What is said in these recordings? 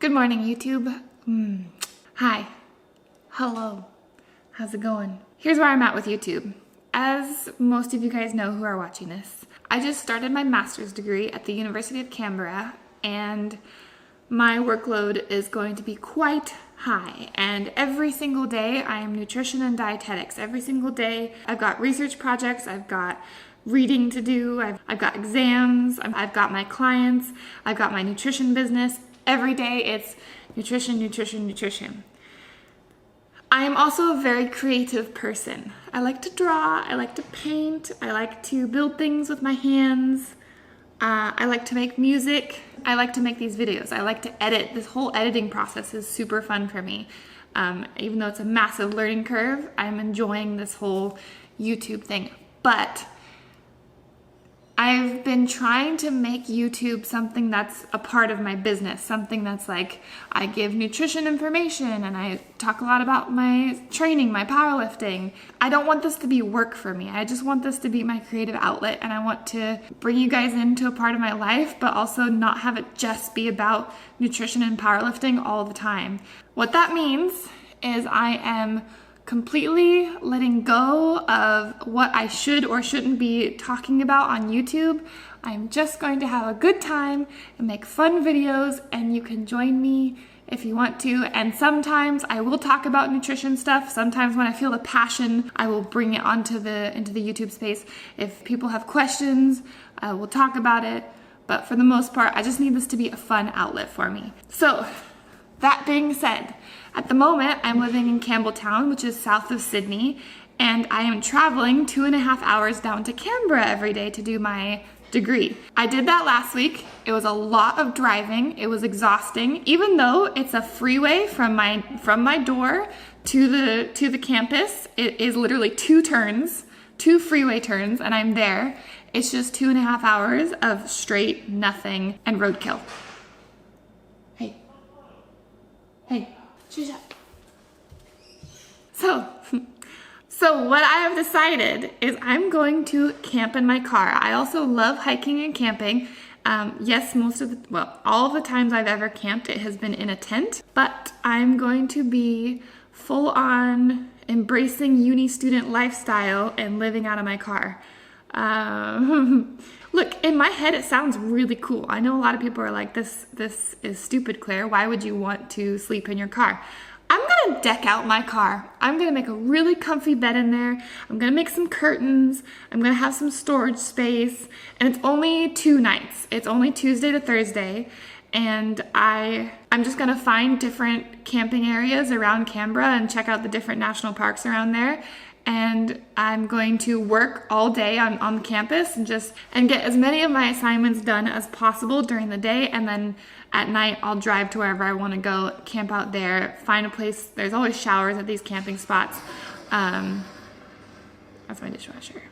Good morning, YouTube. Hi. Hello. How's it going? Here's where I'm at with YouTube. As most of you guys know who are watching this, I just started my master's degree at the University of Canberra, and my workload is going to be quite high. And every single day I am nutrition and dietetics. Every single day I've got research projects, I've got reading to do, I've got exams, I've got my clients, I've got my nutrition business. Every day it's nutrition, nutrition, nutrition. I am also a very creative person. I like to draw, I like to paint, I like to build things with my hands. I like to make music. I like to make these videos. I like to edit. This whole editing process is super fun for me. Even though it's a massive learning curve, I'm enjoying this whole YouTube thing. But I've been trying to make YouTube something that's a part of my business, something that's like, I give nutrition information and I talk a lot about my training, my powerlifting. I don't want this to be work for me. I just want this to be my creative outlet, and I want to bring you guys into a part of my life, but also not have it just be about nutrition and powerlifting all the time. What that means is I am completely letting go of what I should or shouldn't be talking about on YouTube. I'm just going to have a good time and make fun videos, and you can join me if you want to. And sometimes I will talk about nutrition stuff. Sometimes when I feel the passion, I will bring it into the YouTube space. If people have questions, we'll talk about it. But for the most part, I just need this to be a fun outlet for me. So that being said, at the moment, I'm living in Campbelltown, which is south of Sydney, and I am traveling 2.5 hours down to Canberra every day to do my degree. I did that last week. It was a lot of driving. It was exhausting, even though it's a freeway from my door to the campus. It is literally 2 freeway turns, and I'm there. It's just 2.5 hours of straight nothing and roadkill. Hey, shut up. So what I have decided is I'm going to camp in my car. I also love hiking and camping. Yes, all of the times I've ever camped, it has been in a tent, but I'm going to be full on embracing uni student lifestyle and living out of my car. Look, in my head, it sounds really cool. I know a lot of people are like, this is stupid, Claire. Why would you want to sleep in your car? I'm gonna deck out my car. I'm gonna make a really comfy bed in there. I'm gonna make some curtains. I'm gonna have some storage space. And it's only 2 nights. It's only Tuesday to Thursday. And I'm just gonna find different camping areas around Canberra and check out the different national parks around there. And I'm going to work all day on campus and get as many of my assignments done as possible during the day, and then at night I'll drive to wherever I want to go, camp out there, find a place. There's always showers at these camping spots. That's my dishwasher.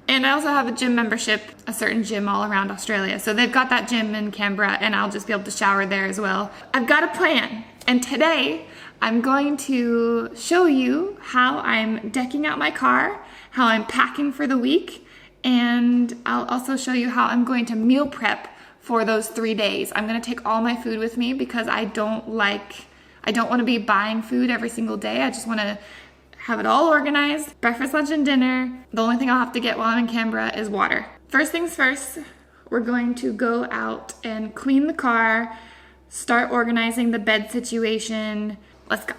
And I also have a gym membership, a certain gym all around Australia. So they've got that gym in Canberra, and I'll just be able to shower there as well. I've got a plan, and today I'm going to show you how I'm decking out my car, how I'm packing for the week, and I'll also show you how I'm going to meal prep for those 3 days. I'm gonna take all my food with me because I don't wanna be buying food every single day. I just wanna have it all organized. Breakfast, lunch, and dinner. The only thing I'll have to get while I'm in Canberra is water. First things first, we're going to go out and clean the car, start organizing the bed situation. Let's go.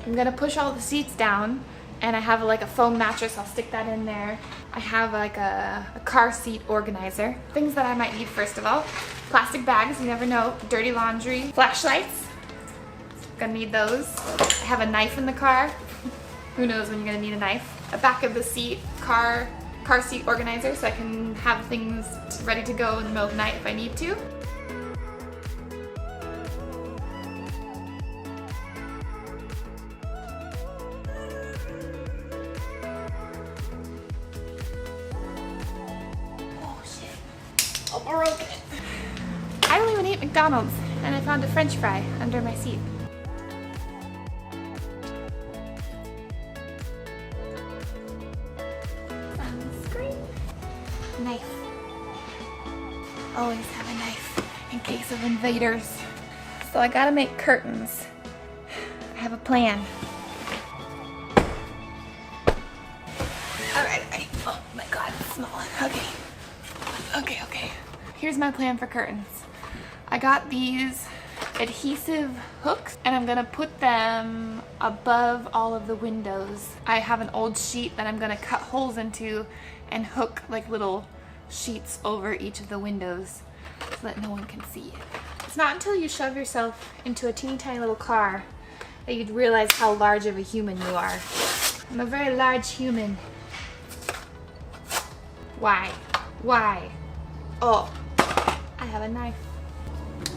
I'm gonna push all the seats down, and I have like a foam mattress. I'll stick that in there. I have like a car seat organizer. Things that I might need first of all. Plastic bags, you never know. Dirty laundry. Flashlights. Gonna need those. I have a knife in the car. Who knows when you're gonna need a knife. A back of the seat car seat organizer so I can have things ready to go in the middle of the night if I need to. Oh shit. I broke it. I don't even eat McDonald's, and I found a French fry under my seat. Always have a knife in case of invaders. So I gotta make curtains. I have a plan. Alright. Oh my god, it's small. Okay. Here's my plan for curtains. I got these adhesive hooks and I'm gonna put them above all of the windows. I have an old sheet that I'm gonna cut holes into and hook like little sheets over each of the windows so that no one can see it. It's not until you shove yourself into a teeny tiny little car that you'd realize how large of a human you are. I'm a very large human. Why? Oh, I have a knife.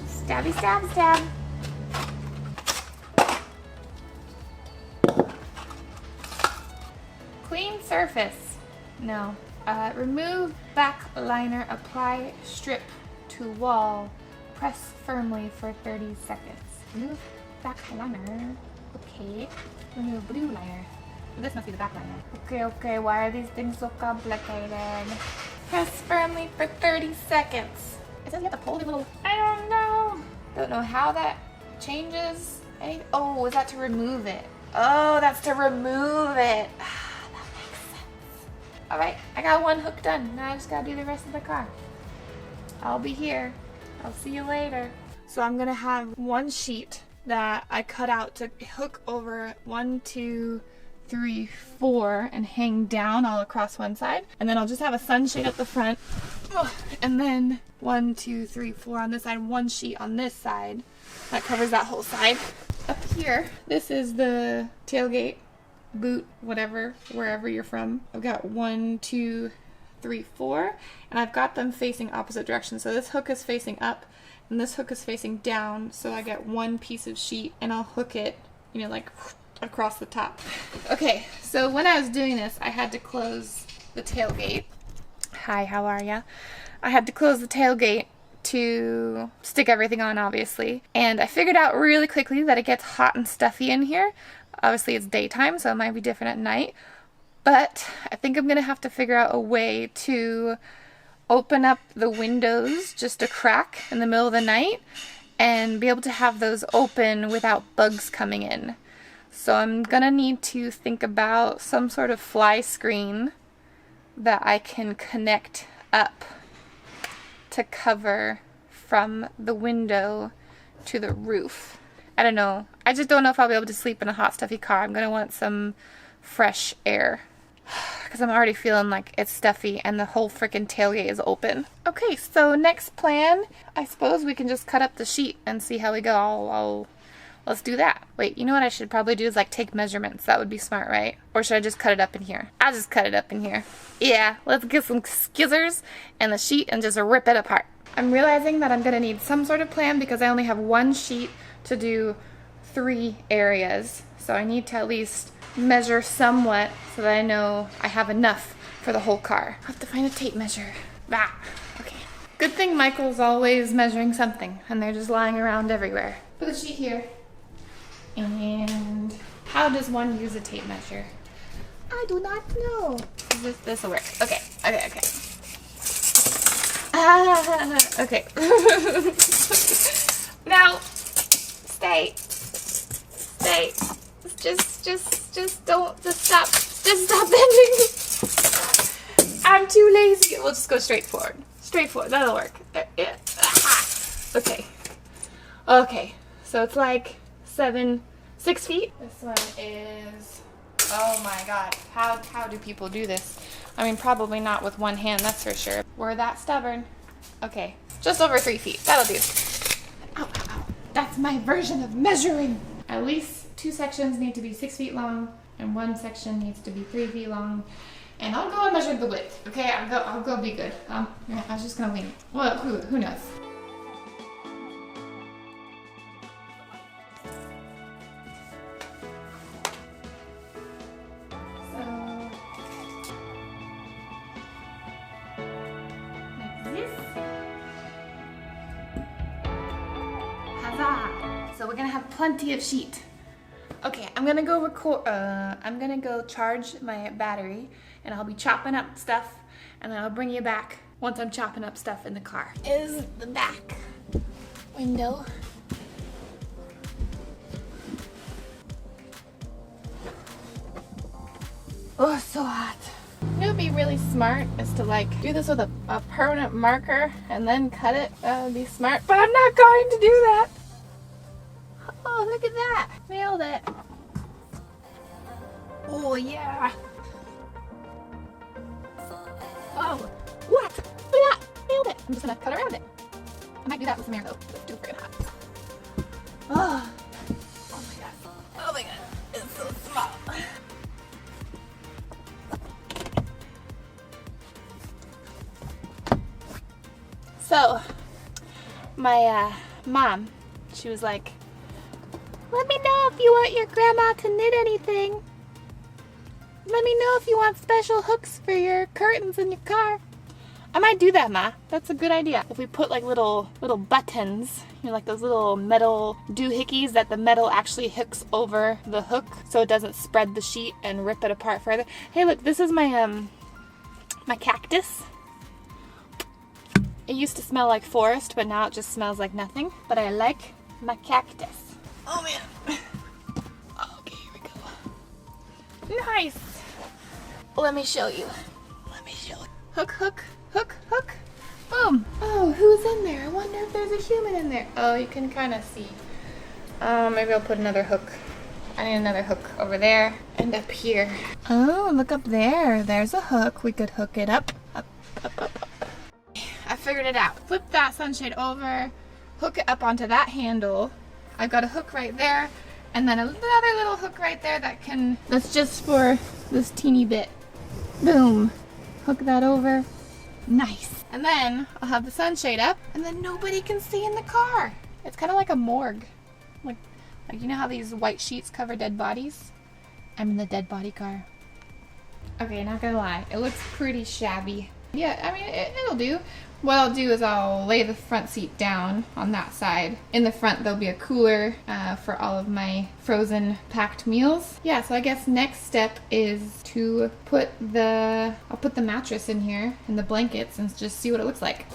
Stabby stab. Clean surface. No. Remove back liner, apply strip to wall. Press firmly for 30 seconds. Remove back liner. Okay. Remove blue liner. This must be the back liner. Okay. Why are these things so complicated? Press firmly for 30 seconds. It says you have to pull the little... I don't know. Don't know how that changes. Oh, is that to remove it? Oh, that's to remove it. That makes sense. Alright, I got one hook done. Now I just gotta do the rest of the car. I'll be here. I'll see you later. So I'm gonna have one sheet that I cut out to hook over 1, 2, 3, 4 and hang down all across one side. And then I'll just have a sunshade at the front. And then 1, 2, 3, 4 on this side, one sheet on this side. That covers that whole side. Up here, this is the tailgate, boot, whatever, wherever you're from. I've got 1, 2, 3, 4, and I've got them facing opposite directions. So this hook is facing up and this hook is facing down. So I get one piece of sheet and I'll hook it, you know, like across the top. Okay, so when I was doing this, I had to close the tailgate. Hi, how are ya? I had to close the tailgate to stick everything on, obviously. And I figured out really quickly that it gets hot and stuffy in here. Obviously it's daytime, so it might be different at night. But I think I'm gonna have to figure out a way to open up the windows just a crack in the middle of the night and be able to have those open without bugs coming in. So I'm gonna need to think about some sort of fly screen that I can connect up to cover from the window to the roof. I don't know. I just don't know if I'll be able to sleep in a hot, stuffy car. I'm gonna want some fresh air because I'm already feeling like it's stuffy and the whole freaking tailgate is open. Okay, so next plan, I suppose we can just cut up the sheet and see how we go. Let's do that. Wait, you know what I should probably do is like take measurements. That would be smart, right? Or should I just cut it up in here? I'll just cut it up in here. Yeah, let's get some scissors and the sheet and just rip it apart. I'm realizing that I'm gonna need some sort of plan because I only have one sheet to do 3 areas. So I need to at least measure somewhat so that I know I have enough for the whole car. I have to find a tape measure. Okay. Good thing Michael's always measuring something and they're just lying around everywhere. Put the sheet here. And how does one use a tape measure? I do not know. This will work. Okay. Okay. Now, stay. Just stop bending. I'm too lazy. We'll just go straight forward. That'll work. Okay. So it's like 6 feet. This one is, oh my god, how do people do this? I mean, probably not with one hand, that's for sure. We're that stubborn. Okay, just over 3 feet, that'll do. Ow. That's my version of measuring. At least 2 sections need to be 6 feet long, and 1 section needs to be 3 feet long. And I'll go and measure the width, okay? I'll go be good. I was just gonna wing it. Well, who knows? So we're gonna have plenty of sheet. Okay, I'm gonna go charge my battery and I'll be chopping up stuff and then I'll bring you back once I'm chopping up stuff in the car is the back window. Oh, so hot. It would be really smart is to like do this with a permanent marker and then cut it. That would be smart, but I'm not going to do that. Oh, look at that. Nailed it. Oh, yeah. Oh, what? Look at that. Nailed it. I'm just going to cut around it. I might do that with some air though. It's too freaking hot. Oh. Oh my god. Oh my god. It's so small. So, my mom, she was like, let me know if you want your grandma to knit anything. Let me know if you want special hooks for your curtains in your car. I might do that, Ma. That's a good idea. If we put like little buttons, you know, like those little metal doohickeys that the metal actually hooks over the hook so it doesn't spread the sheet and rip it apart further. Hey, look, this is my my cactus. It used to smell like forest, but now it just smells like nothing. But I like my cactus. Oh man. Okay, here we go. Nice. Let me show you. Let me show you. Hook, hook, hook, hook. Boom. Oh, who's in there? I wonder if there's a human in there. Oh, you can kind of see. Maybe I'll put another hook. I need another hook over there and up here. Oh, look up there. There's a hook. We could hook it up, up, up, up, up. I figured it out. Flip that sunshade over, hook it up onto that handle. I've got a hook right there, and then another little hook right there that's just for this teeny bit. Boom. Hook that over. Nice. And then I'll have the sunshade up, and then nobody can see in the car. It's kind of like a morgue. Like you know how these white sheets cover dead bodies? I'm in the dead body car. Okay, not gonna lie. It looks pretty shabby. Yeah, I mean, it'll do. What I'll do is I'll lay the front seat down on that side. In the front, there'll be a cooler for all of my frozen packed meals. Yeah, so I guess next step is to I'll put the mattress in here and the blankets and just see what it looks like.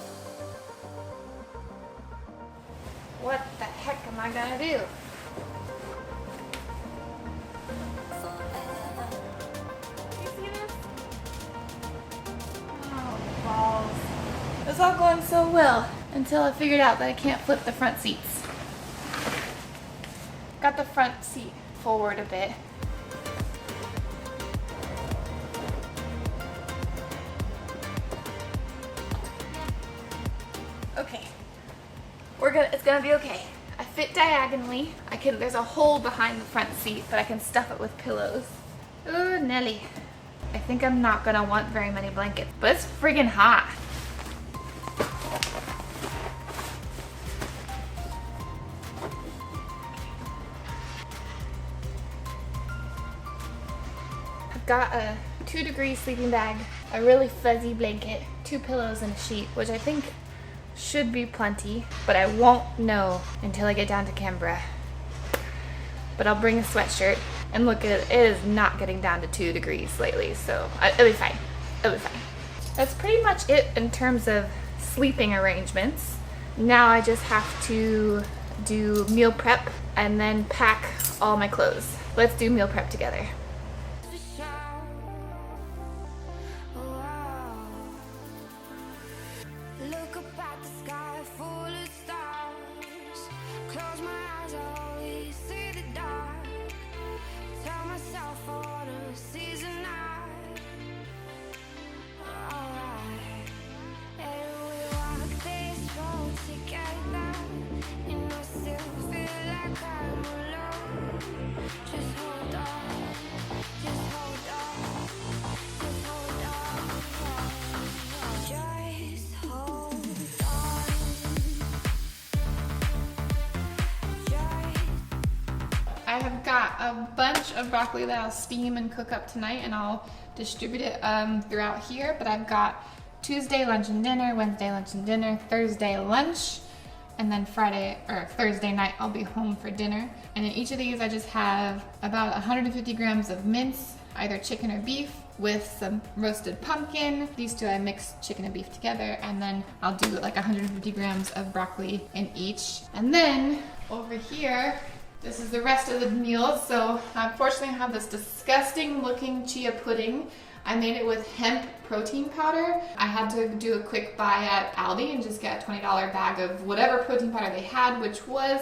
What the heck am I gonna do? It was all going so well until I figured out that I can't flip the front seats. Got the front seat forward a bit. Okay, it's gonna be okay. I fit diagonally. There's a hole behind the front seat, but I can stuff it with pillows. Ooh, Nelly. I think I'm not gonna want very many blankets, but it's friggin' hot. I've got a 2-degree sleeping bag, a really fuzzy blanket, 2 pillows and a sheet, which I think should be plenty, but I won't know until I get down to Canberra. But I'll bring a sweatshirt, and look, it is not getting down to 2 degrees lately, so it'll be fine. It'll be fine. That's pretty much it in terms of sleeping arrangements. Now I just have to do meal prep and then pack all my clothes. Let's do meal prep together. I have got a bunch of broccoli that I'll steam and cook up tonight, and I'll distribute it throughout here. But I've got Tuesday lunch and dinner, Wednesday lunch and dinner, Thursday lunch, and then Thursday night I'll be home for dinner. And in each of these I just have about 150 grams of mince, either chicken or beef, with some roasted pumpkin. These two I mixed chicken and beef together, and then I'll do like 150 grams of broccoli in each. And then over here, this is the rest of the meals. So unfortunately I have this disgusting looking chia pudding. I made it with hemp protein powder. I had to do a quick buy at Aldi and just get a $20 bag of whatever protein powder they had, which was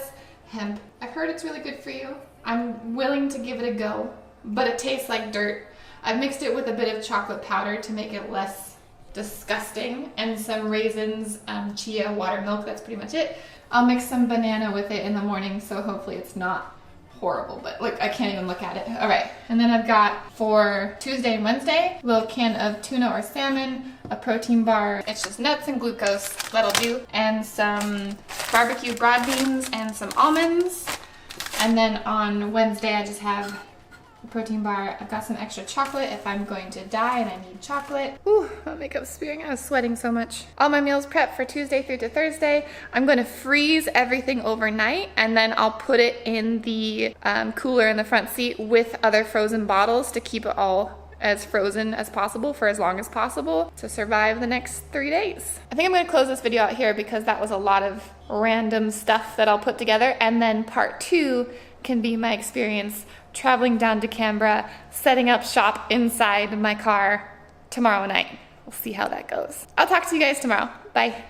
hemp. I've heard it's really good for you. I'm willing to give it a go, but it tastes like dirt. I've mixed it with a bit of chocolate powder to make it less disgusting, and some raisins, chia, water milk, that's pretty much it. I'll mix some banana with it in the morning, so hopefully it's not horrible, but look, I can't even look at it. All right, and then I've got for Tuesday and Wednesday, a little can of tuna or salmon, a protein bar. It's just nuts and glucose, that'll do, and some barbecue broad beans and some almonds. And then on Wednesday, I just have a protein bar. I've got some extra chocolate if I'm going to die and I need chocolate. Ooh, my makeup's spearing. I was sweating so much. All my meals prepped for Tuesday through to Thursday. I'm going to freeze everything overnight, and then I'll put it in the cooler in the front seat with other frozen bottles to keep it all as frozen as possible for as long as possible to survive the next 3 days. I think I'm going to close this video out here because that was a lot of random stuff that I'll put together, and then part 2 can be my experience traveling down to Canberra, setting up shop inside my car tomorrow night. We'll see how that goes. I'll talk to you guys tomorrow. Bye.